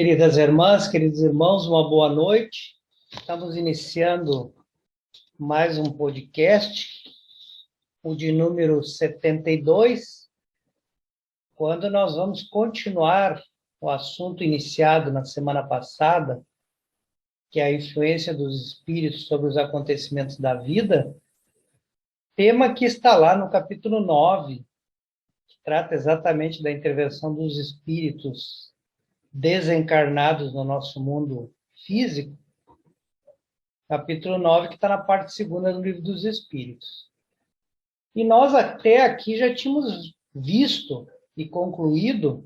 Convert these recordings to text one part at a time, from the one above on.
Queridas irmãs, queridos irmãos, uma boa noite. Estamos iniciando mais um podcast, o de número 72, quando nós vamos continuar o assunto iniciado na semana passada, que é a influência dos espíritos sobre os acontecimentos da vida, tema que está lá no capítulo 9, que trata exatamente da intervenção dos espíritos desencarnados no nosso mundo físico, capítulo 9, que está na parte segunda do Livro dos Espíritos. E nós até aqui já tínhamos visto e concluído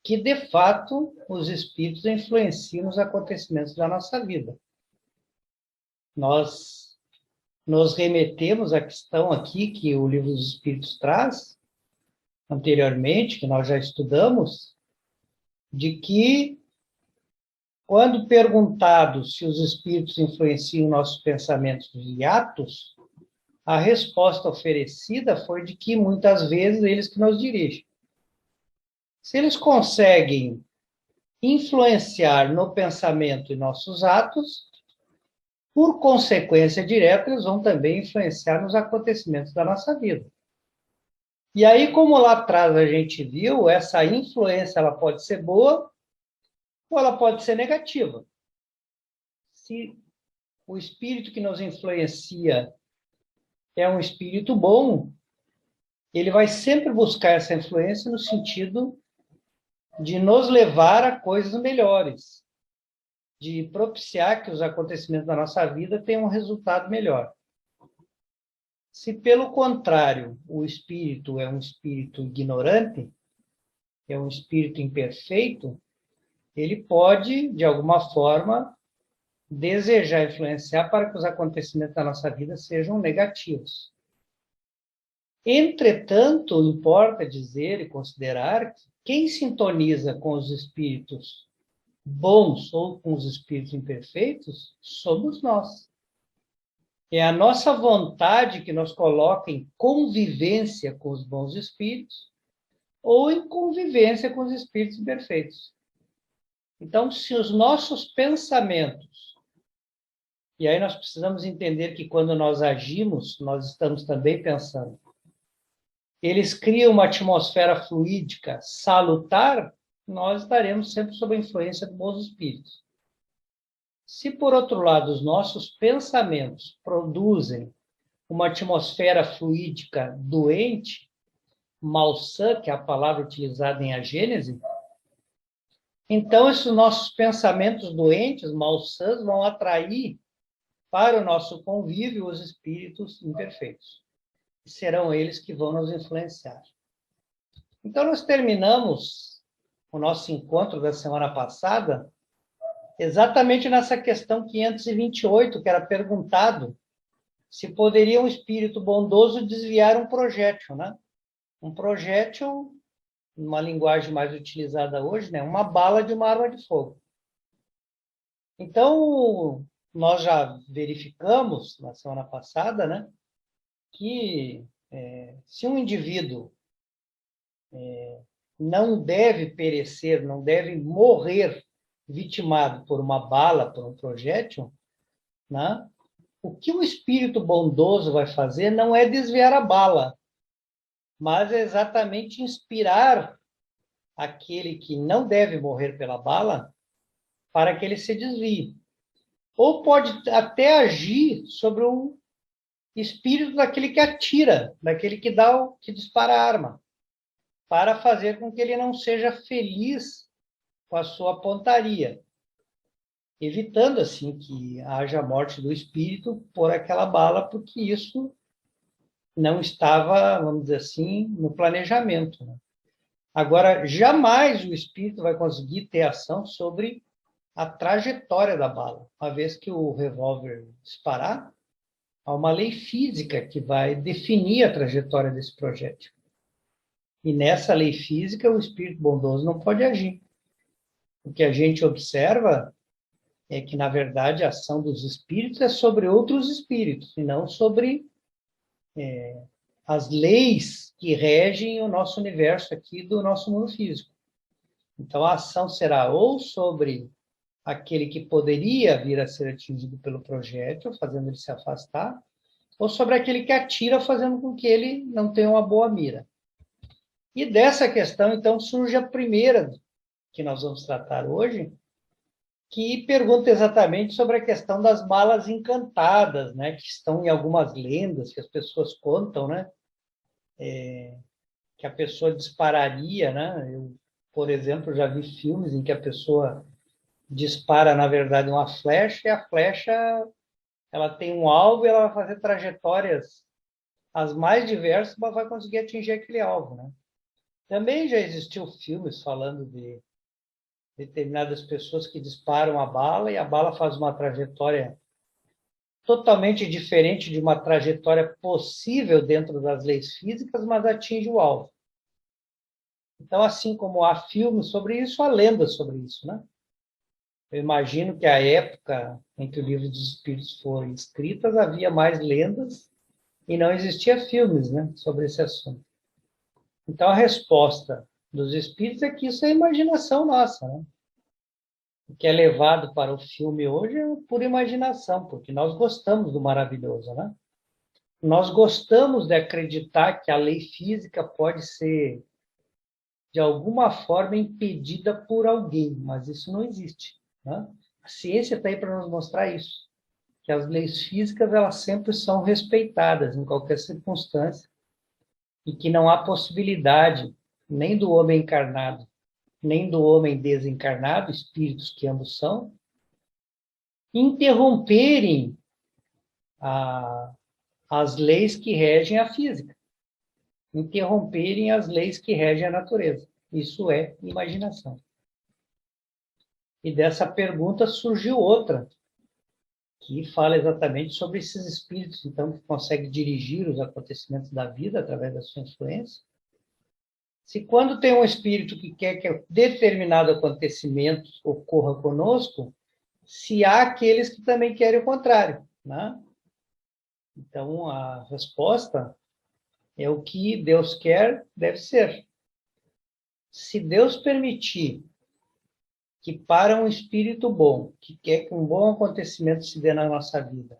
que, de fato, os espíritos influenciam os acontecimentos da nossa vida. Nós nos remetemos à questão aqui que o Livro dos Espíritos traz, anteriormente, que nós já estudamos, de que, quando perguntado se os espíritos influenciam nossos pensamentos e atos, a resposta oferecida foi de que, muitas vezes, eles que nos dirigem. Se eles conseguem influenciar no pensamento e nossos atos, por consequência direta, eles vão também influenciar nos acontecimentos da nossa vida. E aí, como lá atrás a gente viu, essa influência ela pode ser boa ou ela pode ser negativa. Se o espírito que nos influencia é um espírito bom, ele vai sempre buscar essa influência no sentido de nos levar a coisas melhores, de propiciar que os acontecimentos da nossa vida tenham um resultado melhor. Se, pelo contrário, o espírito é um espírito ignorante, é um espírito imperfeito, ele pode, de alguma forma, desejar influenciar para que os acontecimentos da nossa vida sejam negativos. Entretanto, importa dizer e considerar que quem sintoniza com os espíritos bons ou com os espíritos imperfeitos somos nós. É a nossa vontade que nos coloca em convivência com os bons espíritos ou em convivência com os espíritos imperfeitos. Então, se os nossos pensamentos, e aí nós precisamos entender que quando nós agimos, nós estamos também pensando, eles criam uma atmosfera fluídica salutar, nós estaremos sempre sob a influência dos bons espíritos. Se, por outro lado, os nossos pensamentos produzem uma atmosfera fluídica doente, malsã, que é a palavra utilizada em A Gênese, então esses nossos pensamentos doentes, malsãs, vão atrair para o nosso convívio os espíritos imperfeitos. Serão eles que vão nos influenciar. Então, nós terminamos o nosso encontro da semana passada exatamente nessa questão 528, que era perguntado se poderia um espírito bondoso desviar um projétil, né? Um projétil, numa linguagem mais utilizada hoje, né? Uma bala de uma arma de fogo. Então, nós já verificamos na semana passada, né, que se um indivíduo não deve perecer, não deve morrer vitimado por uma bala, por um projétil, né, o que o espírito bondoso vai fazer não é desviar a bala, mas é exatamente inspirar aquele que não deve morrer pela bala para que ele se desvie. Ou pode até agir sobre o espírito daquele que atira, daquele que dispara a arma, para fazer com que ele não seja feliz com a sua pontaria, evitando assim que haja a morte do espírito por aquela bala, porque isso não estava, vamos dizer assim, no planejamento, né? Agora, jamais o espírito vai conseguir ter ação sobre a trajetória da bala. Uma vez que o revólver disparar, há uma lei física que vai definir a trajetória desse projétil. E nessa lei física, o espírito bondoso não pode agir. O que a gente observa é que, na verdade, a ação dos espíritos é sobre outros espíritos, e não sobre as leis que regem o nosso universo aqui do nosso mundo físico. Então, a ação será ou sobre aquele que poderia vir a ser atingido pelo projétil, fazendo ele se afastar, ou sobre aquele que atira, fazendo com que ele não tenha uma boa mira. E dessa questão, então, surge a primeira que nós vamos tratar hoje, que pergunta exatamente sobre a questão das balas encantadas, né, que estão em algumas lendas que as pessoas contam, né, que a pessoa dispararia, né? Eu, por exemplo, já vi filmes em que a pessoa dispara, na verdade, uma flecha, e a flecha ela tem um alvo e ela vai fazer trajetórias as mais diversas, mas vai conseguir atingir aquele alvo, né? Também já existiu filmes falando de determinadas pessoas que disparam a bala e a bala faz uma trajetória totalmente diferente de uma trajetória possível dentro das leis físicas, mas atinge o alvo. Então, assim como há filmes sobre isso, há lendas sobre isso, né? Eu imagino que a época em que o Livro dos Espíritos foi escrito, havia mais lendas e não existia filmes, né, sobre esse assunto. Então, a resposta dos espíritos é que isso é imaginação nossa, né? O que é levado para o filme hoje é pura imaginação, porque nós gostamos do maravilhoso, né? Nós gostamos de acreditar que a lei física pode ser, de alguma forma, impedida por alguém, mas isso não existe, né? A ciência está aí para nos mostrar isso, que as leis físicas elas sempre são respeitadas em qualquer circunstância e que não há possibilidade nem do homem encarnado, nem do homem desencarnado, espíritos que ambos são, interromperem a, as leis que regem a física, interromperem as leis que regem a natureza. Isso é imaginação. E dessa pergunta surgiu outra, que fala exatamente sobre esses espíritos, então, que conseguem dirigir os acontecimentos da vida através da sua influência. Se quando tem um espírito que quer que determinado acontecimento ocorra conosco, se há aqueles que também querem o contrário, né? Então, a resposta é o que Deus quer, deve ser. Se Deus permitir que para um espírito bom, que quer que um bom acontecimento se dê na nossa vida,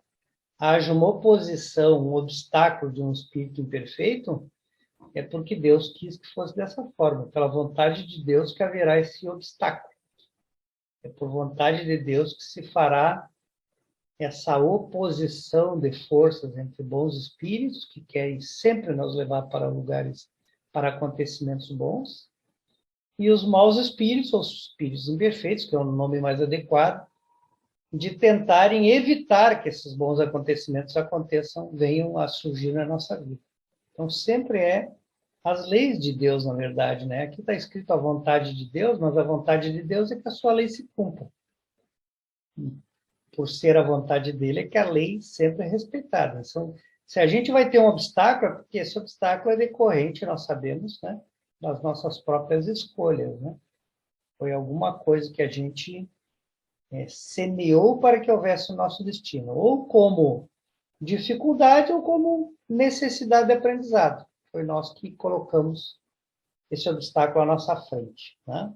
haja uma oposição, um obstáculo de um espírito imperfeito, é porque Deus quis que fosse dessa forma, pela vontade de Deus que haverá esse obstáculo. É por vontade de Deus que se fará essa oposição de forças entre bons espíritos, que querem sempre nos levar para lugares, para acontecimentos bons, e os maus espíritos, ou os espíritos imperfeitos, que é o nome mais adequado, de tentarem evitar que esses bons acontecimentos aconteçam, venham a surgir na nossa vida. Então, sempre é as leis de Deus, na verdade, né? Aqui está escrito a vontade de Deus, mas a vontade de Deus é que a sua lei se cumpra. Por ser a vontade dele, é que a lei sempre é respeitada. Então, se a gente vai ter um obstáculo, é porque esse obstáculo é decorrente, nós sabemos, né, das nossas próprias escolhas, né? Foi alguma coisa que a gente semeou para que houvesse o nosso destino, ou como dificuldade ou como necessidade de aprendizado. Foi nós que colocamos esse obstáculo à nossa frente, né?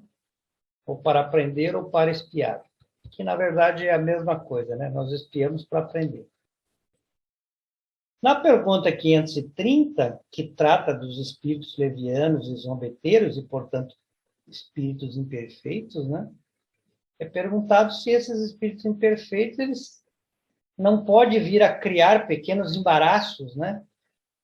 Ou para aprender ou para espiar, que na verdade é a mesma coisa, né? Nós espiamos para aprender. Na pergunta 530, que trata dos espíritos levianos e zombeteiros, e, portanto, espíritos imperfeitos, né? É perguntado se esses espíritos imperfeitos eles não podem vir a criar pequenos embaraços, né?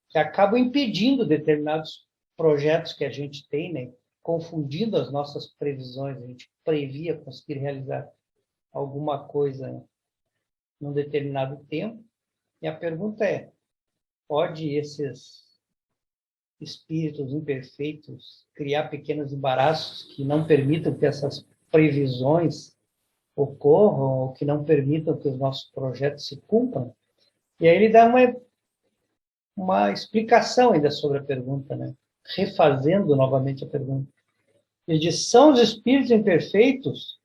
Que acabam impedindo determinados projetos que a gente tem, né? Confundindo as nossas previsões. A gente previa conseguir realizar alguma coisa num determinado tempo. E a pergunta é, pode esses espíritos imperfeitos criar pequenos embaraços que não permitam que essas previsões ocorram ou que não permitam que os nossos projetos se cumpram? E aí ele dá uma explicação ainda sobre a pergunta, né? Refazendo novamente a pergunta. Ele diz, são os espíritos imperfeitos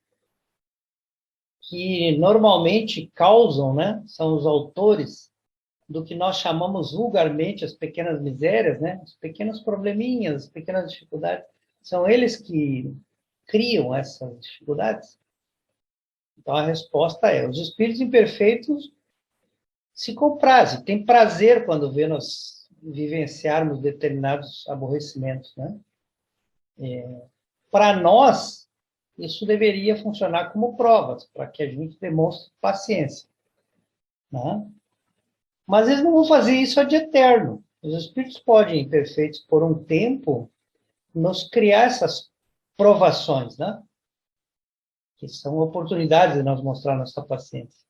que normalmente causam, né? São os autores do que nós chamamos vulgarmente as pequenas misérias, né? Os pequenos probleminhas, as pequenas dificuldades. São eles que criam essas dificuldades? Então, a resposta é: os espíritos imperfeitos se comprazem, têm prazer quando vê nós vivenciarmos determinados aborrecimentos, né? Para nós, isso deveria funcionar como provas, para que a gente demonstre paciência, né? Mas eles não vão fazer isso de eterno. Os espíritos podem, imperfeitos, por um tempo, nos criar essas provações, né? Que são oportunidades de nós mostrar nossa paciência.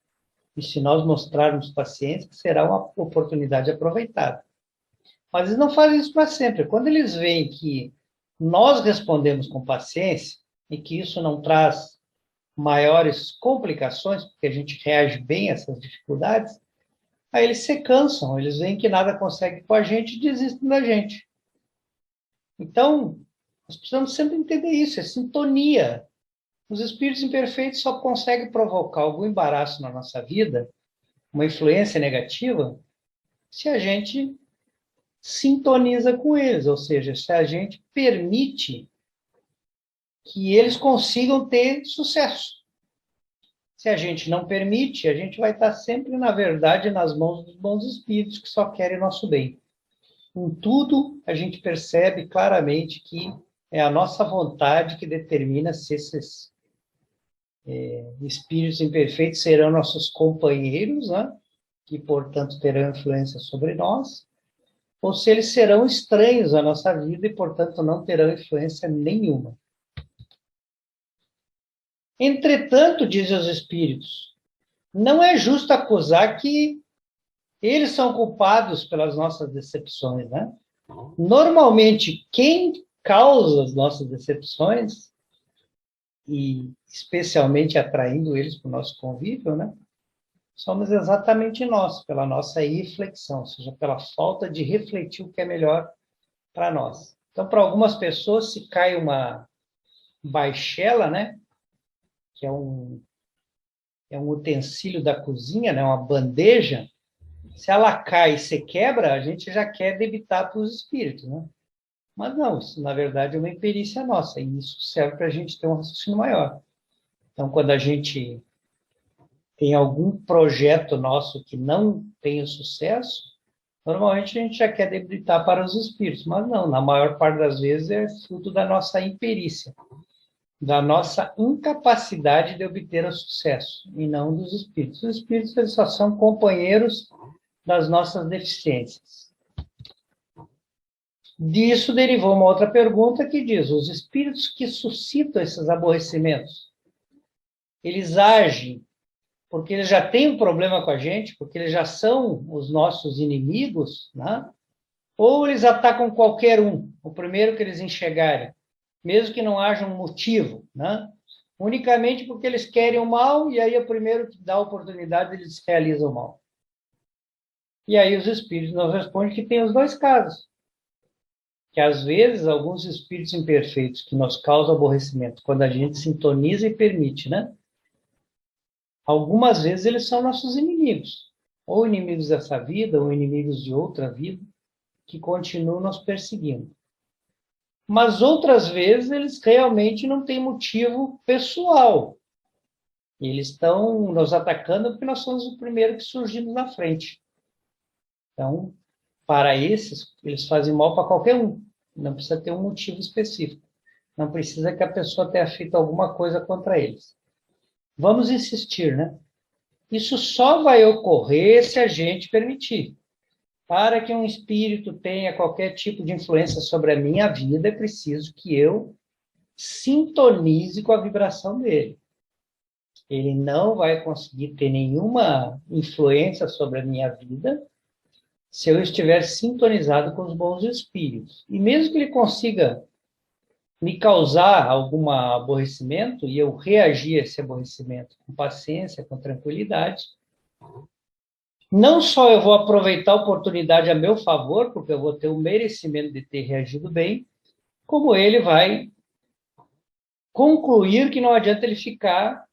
E se nós mostrarmos paciência, será uma oportunidade aproveitada. Mas eles não fazem isso para sempre. Quando eles veem que nós respondemos com paciência e que isso não traz maiores complicações, porque a gente reage bem a essas dificuldades, aí eles se cansam, eles veem que nada consegue com a gente e desistem da gente. Então, nós precisamos sempre entender isso, é sintonia. Os espíritos imperfeitos só conseguem provocar algum embaraço na nossa vida, uma influência negativa, se a gente sintoniza com eles, ou seja, se a gente permite que eles consigam ter sucesso. Se a gente não permite, a gente vai estar sempre, na verdade, nas mãos dos bons espíritos que só querem nosso bem. Em tudo, a gente percebe claramente que é a nossa vontade que determina se esses espíritos imperfeitos serão nossos companheiros, né? Que, portanto, terão influência sobre nós, ou se eles serão estranhos à nossa vida e, portanto, não terão influência nenhuma. Entretanto, dizem os espíritos, não é justo acusar que eles são culpados pelas nossas decepções, né? Normalmente, quem causa as nossas decepções, e especialmente atraindo eles para o nosso convívio, né? Somos exatamente nós, pela nossa irreflexão, ou seja, pela falta de refletir o que é melhor para nós. Então, para algumas pessoas, se cai uma baixela, né? Que é um utensílio da cozinha, né? Uma bandeja. Se ela cai e se quebra, a gente já quer debitar para os espíritos, né? Mas não, isso na verdade é uma imperícia nossa, e isso serve para a gente ter um raciocínio maior. Então, quando a gente tem algum projeto nosso que não tem sucesso, normalmente a gente já quer debitar para os espíritos, mas não, na maior parte das vezes é fruto da nossa imperícia, da nossa incapacidade de obter o sucesso, e não dos espíritos. Os espíritos eles só são companheiros das nossas deficiências. Disso derivou uma outra pergunta que diz: os espíritos que suscitam esses aborrecimentos, eles agem porque eles já têm um problema com a gente, porque eles já são os nossos inimigos, né? Ou eles atacam qualquer um, o primeiro que eles enxergarem, mesmo que não haja um motivo, né? Unicamente porque eles querem o mal, e aí é o primeiro que dá a oportunidade, eles realizam o mal. E aí os espíritos nos respondem que tem os dois casos. Que às vezes alguns espíritos imperfeitos que nos causam aborrecimento, quando a gente sintoniza e permite, né? Algumas vezes eles são nossos inimigos, ou inimigos dessa vida, ou inimigos de outra vida, que continuam nos perseguindo. Mas outras vezes eles realmente não têm motivo pessoal. Eles estão nos atacando porque nós somos o primeiro que surgimos na frente. Então, para esses, eles fazem mal para qualquer um. Não precisa ter um motivo específico. Não precisa que a pessoa tenha feito alguma coisa contra eles. Vamos insistir, né? Isso só vai ocorrer se a gente permitir. Para que um espírito tenha qualquer tipo de influência sobre a minha vida, é preciso que eu sintonize com a vibração dele. Ele não vai conseguir ter nenhuma influência sobre a minha vida se eu estiver sintonizado com os bons espíritos. E mesmo que ele consiga me causar algum aborrecimento e eu reagir a esse aborrecimento com paciência, com tranquilidade, não só eu vou aproveitar a oportunidade a meu favor, porque eu vou ter o merecimento de ter reagido bem, como ele vai concluir que não adianta ele ficar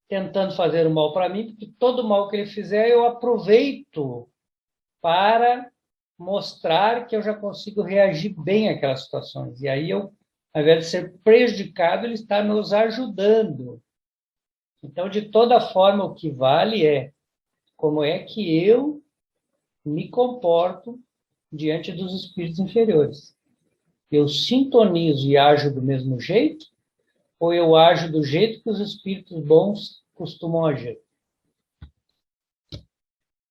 tentando fazer o mal para mim, porque todo mal que ele fizer eu aproveito para mostrar que eu já consigo reagir bem àquelas situações. E aí eu ao invés de ser prejudicado, ele está nos ajudando. Então, de toda forma, o que vale é como é que eu me comporto diante dos espíritos inferiores. Eu sintonizo e ajo do mesmo jeito, ou eu ajo do jeito que os espíritos bons costumam agir?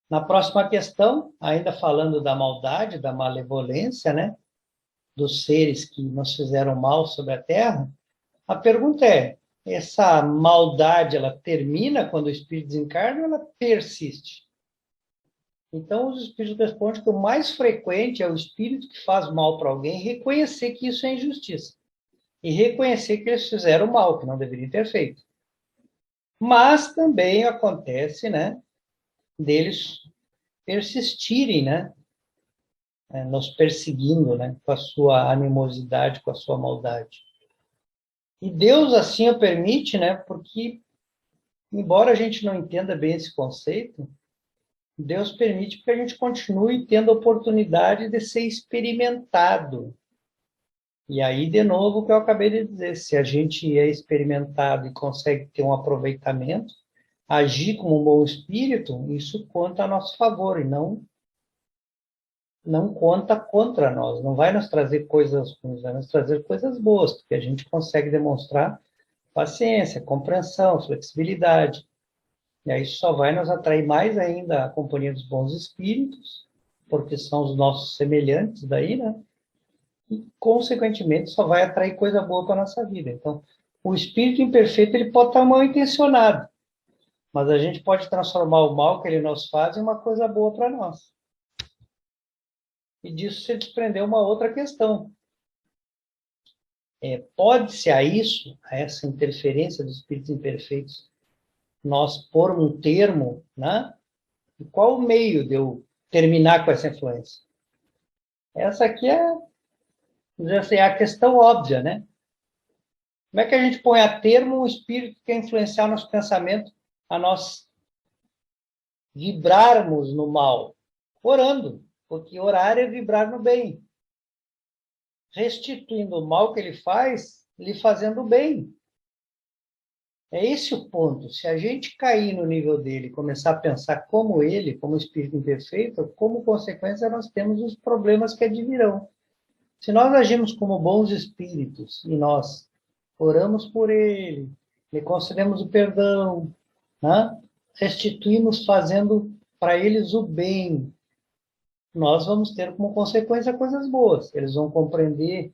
Na próxima questão, ainda falando da maldade, da malevolência, né, dos seres que nos fizeram mal sobre a Terra, a pergunta é: essa maldade, ela termina quando o espírito desencarna ou ela persiste? Então, os espíritos respondem que o mais frequente é o espírito que faz mal para alguém reconhecer que isso é injustiça. E reconhecer que eles fizeram mal, que não deveriam ter feito. Mas também acontece, né, deles persistirem, né, nos perseguindo, né, com a sua animosidade, com a sua maldade. E Deus assim o permite, né, porque, embora a gente não entenda bem esse conceito, Deus permite que a gente continue tendo a oportunidade de ser experimentado. E aí, de novo, o que eu acabei de dizer, se a gente é experimentado e consegue ter um aproveitamento, agir como um bom espírito, isso conta a nosso favor e não conta contra nós. Não vai nos trazer coisas ruins, vai nos trazer coisas boas, porque a gente consegue demonstrar paciência, compreensão, flexibilidade. E aí isso só vai nos atrair mais ainda a companhia dos bons espíritos, porque são os nossos semelhantes daí, né? E, consequentemente, só vai atrair coisa boa para a nossa vida. Então, o espírito imperfeito, ele pode estar mal intencionado, mas a gente pode transformar o mal que ele nos faz em uma coisa boa para nós. E disso se desprendeu uma outra questão. Pode-se a isso, a essa interferência dos espíritos imperfeitos, nós pormos um termo, né? E qual o meio de eu terminar com essa influência? Essa aqui é a questão óbvia, né? Como é que a gente põe a termo um espírito que quer influenciar nosso pensamento a nós vibrarmos no mal? Orando, porque orar é vibrar no bem. Restituindo o mal que ele faz, lhe fazendo o bem. É esse o ponto. Se a gente cair no nível dele, começar a pensar como ele, como espírito imperfeito, como consequência nós temos os problemas que advirão. Se nós agimos como bons espíritos e nós oramos por ele, lhe concedemos o perdão, né? Restituímos fazendo para eles o bem, nós vamos ter como consequência coisas boas. Eles vão compreender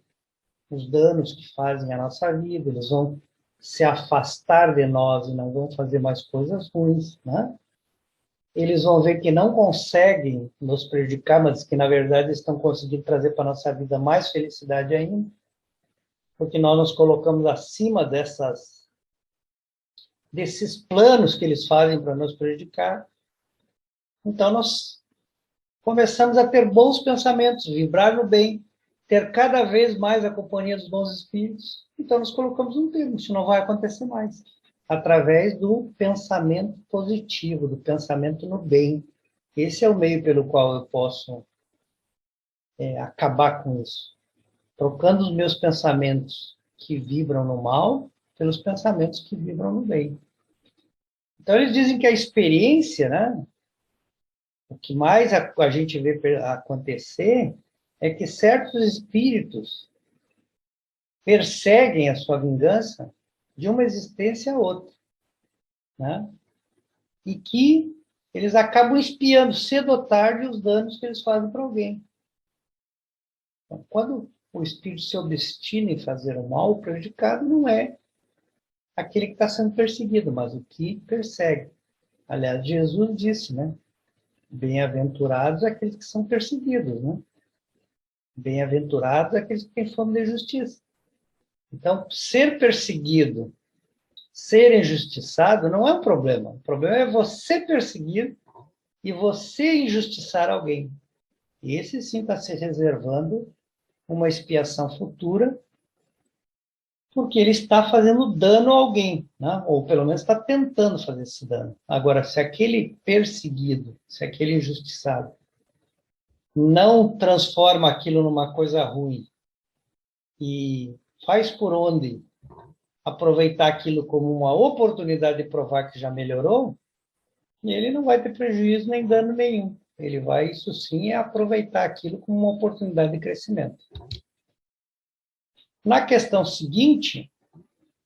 os danos que fazem à nossa vida, eles vão se afastar de nós e não vão fazer mais coisas ruins, né? Eles vão ver que não conseguem nos prejudicar, mas que, na verdade, estão conseguindo trazer para a nossa vida mais felicidade ainda, porque nós nos colocamos acima desses planos que eles fazem para nos prejudicar. Então, nós começamos a ter bons pensamentos, vibrar no bem, ter cada vez mais a companhia dos bons espíritos. Então, nós colocamos um termo, isso não vai acontecer mais, através do pensamento positivo, do pensamento no bem. Esse é o meio pelo qual eu posso acabar com isso, trocando os meus pensamentos que vibram no mal pelos pensamentos que vibram no bem. Então, eles dizem que a experiência, né, o que mais a gente vê acontecer é que certos espíritos perseguem a sua vingança de uma existência a outra, né? E que eles acabam espiando cedo ou tarde os danos que eles fazem para alguém. Então, quando o espírito se obstina em fazer o mal, o prejudicado não é aquele que está sendo perseguido, mas o que persegue. Aliás, Jesus disse, né? Bem-aventurados aqueles que são perseguidos, né? Bem-aventurados aqueles que têm fome de justiça. Então, ser perseguido, ser injustiçado não é um problema. O problema é você perseguir e você injustiçar alguém. Esse sim está se reservando uma expiação futura, porque ele está fazendo dano a alguém, né? Ou pelo menos está tentando fazer esse dano. Agora, se aquele perseguido, se aquele injustiçado não transforma aquilo numa coisa ruim e faz por onde aproveitar aquilo como uma oportunidade de provar que já melhorou, e ele não vai ter prejuízo nem dano nenhum. Ele vai, isso sim, aproveitar aquilo como uma oportunidade de crescimento. Na questão seguinte,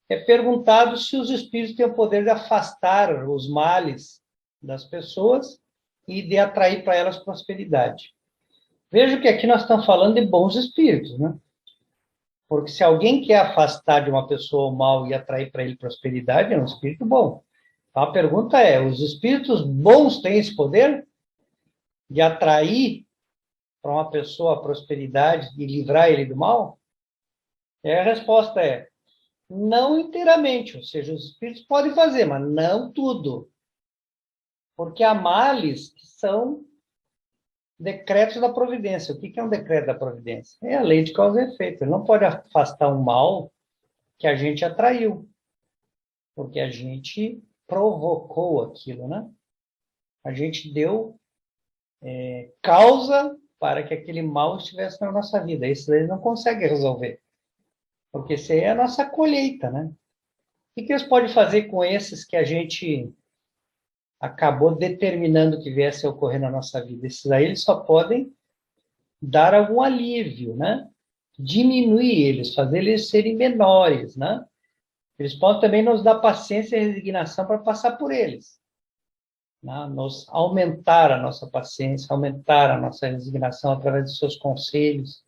é perguntado se os espíritos têm o poder de afastar os males das pessoas e de atrair para elas prosperidade. Veja que aqui nós estamos falando de bons espíritos, né? Porque se alguém quer afastar de uma pessoa o mal e atrair para ele prosperidade, é um espírito bom. Então a pergunta é, os espíritos bons têm esse poder de atrair para uma pessoa a prosperidade e livrar ele do mal? E a resposta é, não inteiramente, ou seja, os espíritos podem fazer, mas não tudo. Porque há males que são decretos da providência. O que é um decreto da providência? É a lei de causa e efeito. Ele não pode afastar um mal que a gente atraiu, porque a gente provocou aquilo, né? A gente deu causa para que aquele mal estivesse na nossa vida. Isso ele não consegue resolver, porque isso aí é a nossa colheita, né? O que eles podem fazer com esses que a gente acabou determinando que viesse a ocorrer na nossa vida? Esses aí eles só podem dar algum alívio, né? Diminuir eles, fazer eles serem menores, né? Eles podem também nos dar paciência e resignação para passar por eles, né? Nos aumentar a nossa paciência, aumentar a nossa resignação através dos seus conselhos,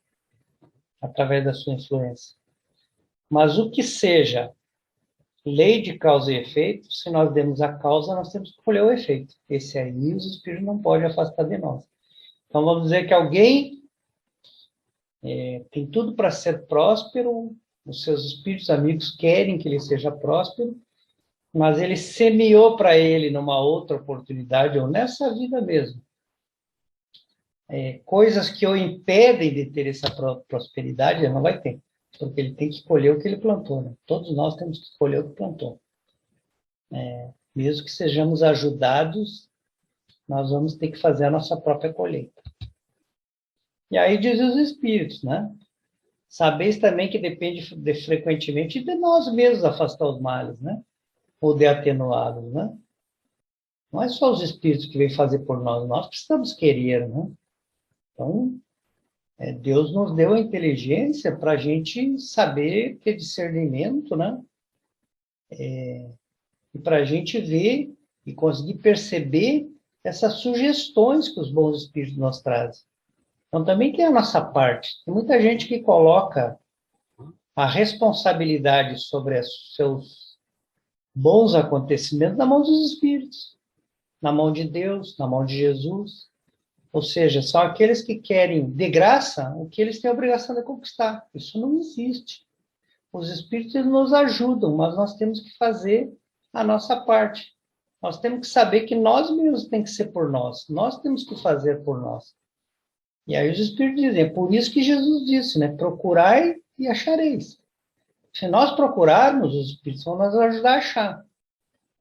através da sua influência. Mas o que seja lei de causa e efeito, se nós demos a causa, nós temos que colher o efeito. Esse aí os espíritos não podem afastar de nós. Então vamos dizer que alguém tem tudo para ser próspero, os seus espíritos amigos querem que ele seja próspero, mas ele semeou para ele numa outra oportunidade, ou nessa vida mesmo, coisas que o impedem de ter essa prosperidade, ele não vai ter, porque ele tem que colher o que ele plantou, né? Todos nós temos que colher o que plantou. Mesmo que sejamos ajudados, nós vamos ter que fazer a nossa própria colheita. E aí diz os espíritos, né? Sabeis também que depende frequentemente de nós mesmos afastar os males, né? Ou de atenuá-los, né? Não é só os espíritos que vêm fazer por nós, nós precisamos querer, né? Então, Deus nos deu a inteligência para a gente saber ter discernimento, né? E para a gente ver e conseguir perceber essas sugestões que os bons espíritos nos trazem. Então, também tem a nossa parte. Tem muita gente que coloca a responsabilidade sobre os seus bons acontecimentos na mão dos espíritos, na mão de Deus, na mão de Jesus. Ou seja, são aqueles que querem de graça o que eles têm a obrigação de conquistar. Isso não existe. Os espíritos nos ajudam, mas nós temos que fazer a nossa parte. Nós temos que saber que nós mesmos tem que ser por nós. Nós temos que fazer por nós. E aí os espíritos dizem, é por isso que Jesus disse, né? Procurai e achareis. Se nós procurarmos, os espíritos vão nos ajudar a achar.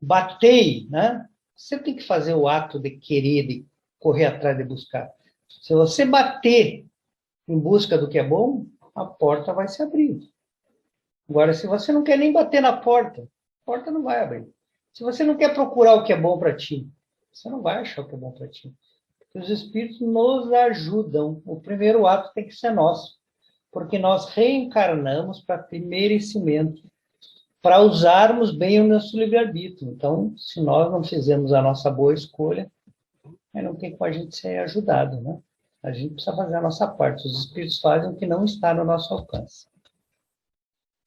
Batei, né? Você tem que fazer o ato de querer, de correr atrás de buscar. Se você bater em busca do que é bom, a porta vai se abrir. Agora, se você não quer nem bater na porta, a porta não vai abrir. Se você não quer procurar o que é bom para ti, você não vai achar o que é bom para ti. Porque os espíritos nos ajudam. O primeiro ato tem que ser nosso. Porque nós reencarnamos para ter merecimento, para usarmos bem o nosso livre-arbítrio. Então, se nós não fizermos a nossa boa escolha, aí não tem como a gente ser ajudado, né? A gente precisa fazer a nossa parte. Os espíritos fazem o que não está no nosso alcance.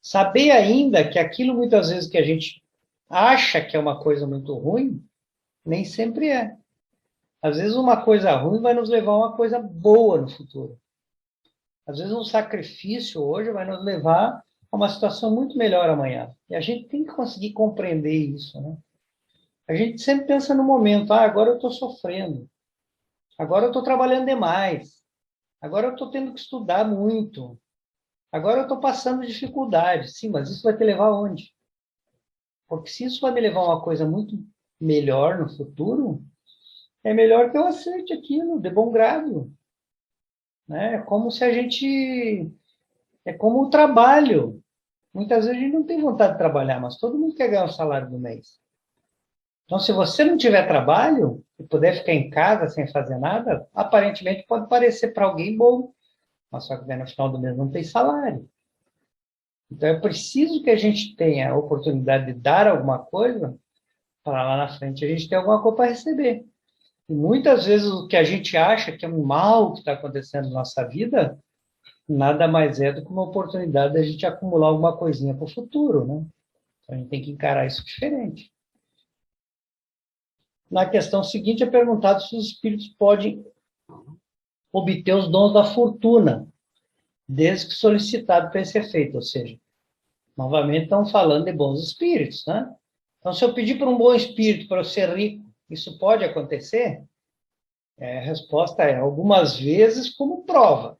Saber ainda que aquilo muitas vezes que a gente acha que é uma coisa muito ruim, nem sempre é. Às vezes uma coisa ruim vai nos levar a uma coisa boa no futuro. Às vezes um sacrifício hoje vai nos levar a uma situação muito melhor amanhã. E a gente tem que conseguir compreender isso, né? A gente sempre pensa no momento, agora eu estou sofrendo, agora eu estou trabalhando demais, agora eu estou tendo que estudar muito, agora eu estou passando dificuldade. Sim, mas isso vai te levar aonde? Porque se isso vai me levar a uma coisa muito melhor no futuro, é melhor que eu aceite aquilo de bom grado. Né? É como se a gente... É como o trabalho. Muitas vezes a gente não tem vontade de trabalhar, mas todo mundo quer ganhar o salário do mês. Então, se você não tiver trabalho e puder ficar em casa sem fazer nada, aparentemente pode parecer para alguém bom, mas só que daí no final do mês não tem salário. Então, é preciso que a gente tenha a oportunidade de dar alguma coisa para lá na frente a gente ter alguma coisa para receber. E muitas vezes o que a gente acha que é um mal que está acontecendo na nossa vida, nada mais é do que uma oportunidade de a gente acumular alguma coisinha para o futuro, né? Então, a gente tem que encarar isso diferente. Na questão seguinte, é perguntado se os espíritos podem obter os dons da fortuna, desde que solicitado para esse efeito. Ou seja, novamente estão falando de bons espíritos, né? Então, se eu pedir para um bom espírito para eu ser rico, isso pode acontecer? A resposta é algumas vezes como prova. Ou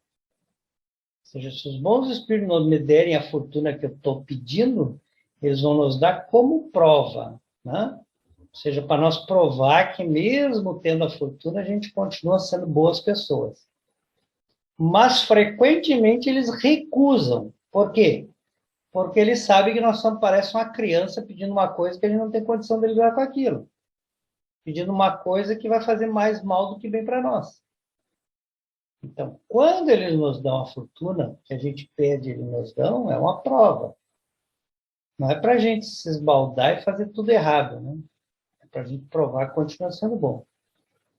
seja, se os bons espíritos não me derem a fortuna que eu estou pedindo, eles vão nos dar como prova, né? Ou seja, para nós provar que mesmo tendo a fortuna, a gente continua sendo boas pessoas. Mas frequentemente eles recusam. Por quê? Porque eles sabem que nós somos, parece uma criança pedindo uma coisa que a gente não tem condição de lidar com aquilo. Pedindo uma coisa que vai fazer mais mal do que bem para nós. Então, quando eles nos dão a fortuna que a gente pede, eles nos dão, é uma prova. Não é para a gente se esbaldar e fazer tudo errado, né? É para a gente provar que continua sendo bom.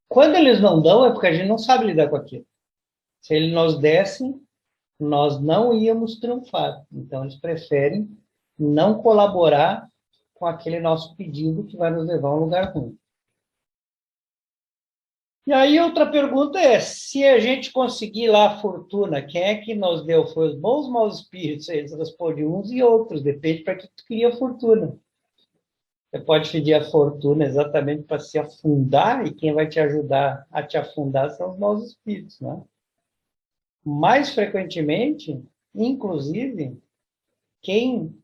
Quando eles não dão, é porque a gente não sabe lidar com aquilo. Se eles nos dessem, nós não íamos triunfar. Então, eles preferem não colaborar com aquele nosso pedido que vai nos levar a um lugar ruim. E aí, outra pergunta é, se a gente conseguir lá a fortuna, quem é que nos deu? Foi os bons ou maus espíritos? Eles respondem uns e outros, depende para que tu queria a fortuna. Você pode pedir a fortuna exatamente para se afundar, e quem vai te ajudar a te afundar são os maus espíritos, né? Mais frequentemente, inclusive, quem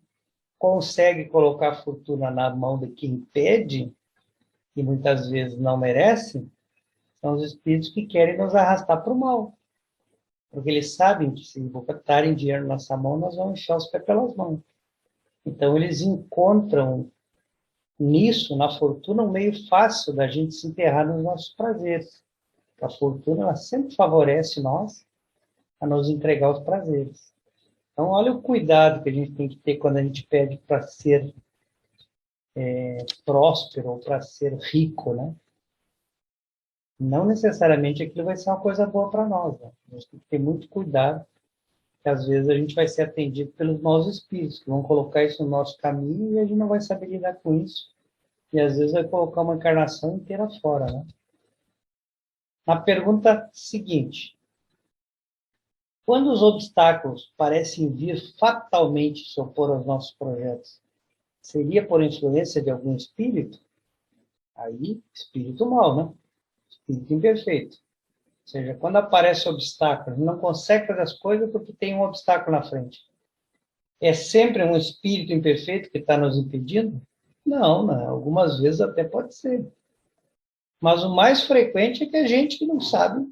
consegue colocar a fortuna na mão de quem pede, e muitas vezes não merece, são os espíritos que querem nos arrastar para o mal. Porque eles sabem que se botarem dinheiro na nossa mão, nós vamos encher os pés pelas mãos. Então, eles encontram nisso, na fortuna, um meio fácil da gente se enterrar nos nossos prazeres. A fortuna, ela sempre favorece nós a nos entregar os prazeres. Então, olha o cuidado que a gente tem que ter quando a gente pede para ser próspero ou para ser rico, né? Não necessariamente aquilo vai ser uma coisa boa para nós, né? A gente tem que ter muito cuidado, que às vezes a gente vai ser atendido pelos maus espíritos, que vão colocar isso no nosso caminho e a gente não vai saber lidar com isso. E às vezes vai colocar uma encarnação inteira fora, né? Na pergunta seguinte, quando os obstáculos parecem vir fatalmente se opor aos nossos projetos, seria por influência de algum espírito? Aí, espírito mau, né? Espírito imperfeito. Ou seja, quando aparece obstáculo, não consegue fazer as coisas porque tem um obstáculo na frente. É sempre um espírito imperfeito que está nos impedindo? Não, não. Algumas vezes até pode ser. Mas o mais frequente é que a gente que não sabe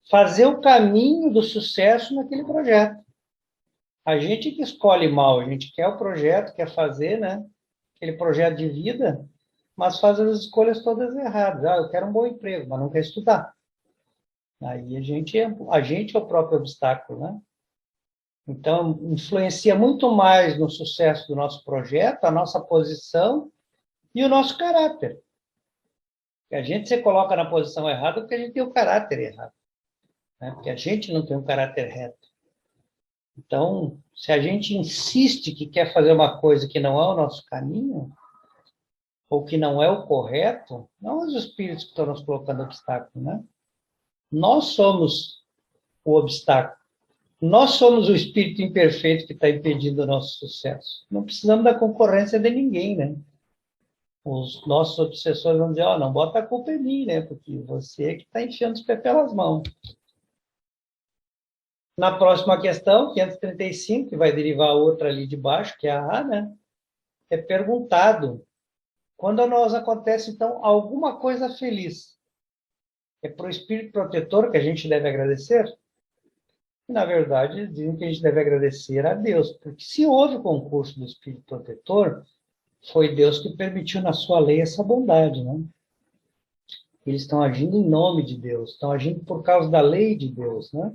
fazer o caminho do sucesso naquele projeto. A gente que escolhe mal, a gente quer o projeto, quer fazer, né? Aquele projeto de vida, mas faz as escolhas todas erradas. Ah, eu quero um bom emprego, mas não quer estudar. Aí a gente é o próprio obstáculo, né? Então, influencia muito mais no sucesso do nosso projeto, a nossa posição e o nosso caráter. A gente se coloca na posição errada porque a gente tem o caráter errado, né? Porque a gente não tem um caráter reto. Então, se a gente insiste que quer fazer uma coisa que não é o nosso caminho, ou que não é o correto, não os espíritos que estão nos colocando obstáculo, né? Nós somos o obstáculo. Nós somos o espírito imperfeito que está impedindo o nosso sucesso. Não precisamos da concorrência de ninguém, né? Os nossos obsessores vão dizer, não bota a culpa em mim, né? Porque você é que está enfiando os pés pelas mãos. Na próxima questão, 535, que vai derivar outra ali de baixo, que é a A, né? É perguntado, quando a nós acontece, então, alguma coisa feliz, é para o espírito protetor que a gente deve agradecer? E, na verdade, dizem que a gente deve agradecer a Deus, porque se houve o concurso do Espírito Protetor, foi Deus que permitiu na sua lei essa bondade, né? Eles estão agindo em nome de Deus, estão agindo por causa da lei de Deus, né?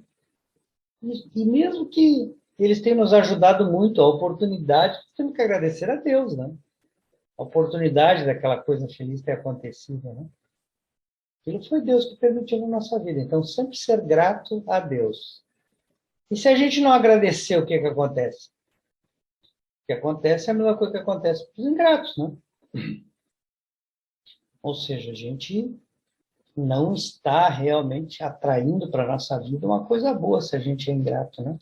E mesmo que eles tenham nos ajudado muito, a oportunidade, temos que agradecer a Deus, né? A oportunidade daquela coisa feliz ter acontecido, né? Aquilo foi Deus que permitiu na nossa vida. Então, sempre ser grato a Deus. E se a gente não agradecer, o que que acontece? O que acontece é a mesma coisa que acontece com os ingratos, né? Ou seja, a gente não está realmente atraindo para a nossa vida uma coisa boa se a gente é ingrato, né?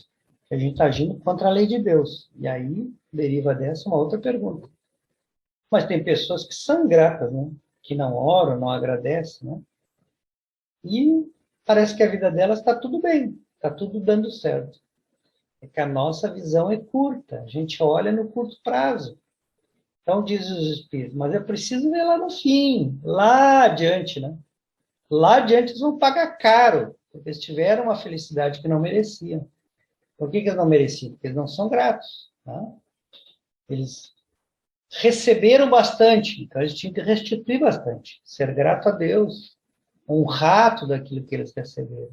A gente está agindo contra a lei de Deus. E aí deriva dessa uma outra pergunta. Mas tem pessoas que são ingratas, né? Que não oram, não agradecem, né? E parece que a vida delas está tudo bem, está tudo dando certo. É que a nossa visão é curta, a gente olha no curto prazo. Então, diz os Espíritos, mas eu preciso ver lá no fim, lá adiante, né? Lá adiante eles vão pagar caro, porque eles tiveram uma felicidade que não mereciam. Por que eles não mereciam? Porque eles não são gratos. Né? Eles receberam bastante, então eles tinham que restituir bastante. Ser grato a Deus, honrar tudo aquilo que eles receberam.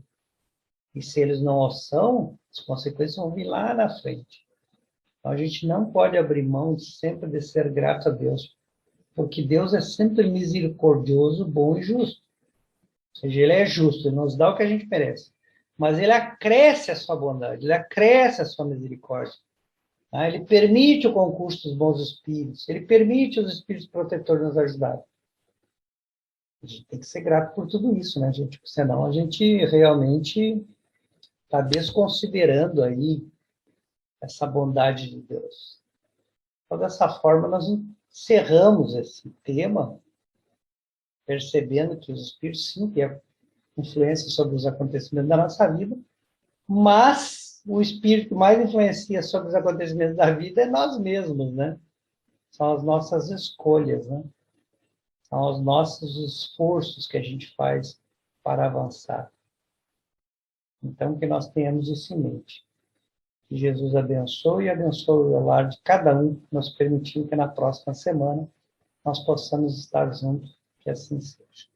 E se eles não o são, as consequências vão vir lá na frente. Então a gente não pode abrir mão sempre de ser grato a Deus, porque Deus é sempre misericordioso, bom e justo. Ou seja, ele é justo, ele nos dá o que a gente merece. Mas ele acresce a sua bondade, ele acresce a sua misericórdia. Tá? Ele permite o concurso dos bons espíritos, ele permite os espíritos protetores nos ajudarem. A gente tem que ser grato por tudo isso, né, gente? Porque senão a gente realmente está desconsiderando aí essa bondade de Deus. Então, dessa forma, nós encerramos esse tema, percebendo que os espíritos, sim, têm influência sobre os acontecimentos da nossa vida, mas o espírito que mais influencia sobre os acontecimentos da vida é nós mesmos, né? São as nossas escolhas, né? São os nossos esforços que a gente faz para avançar. Então, que nós tenhamos isso em mente. Que Jesus abençoe e abençoe o lar de cada um, nos permitindo que na próxima semana nós possamos estar juntos, que assim seja.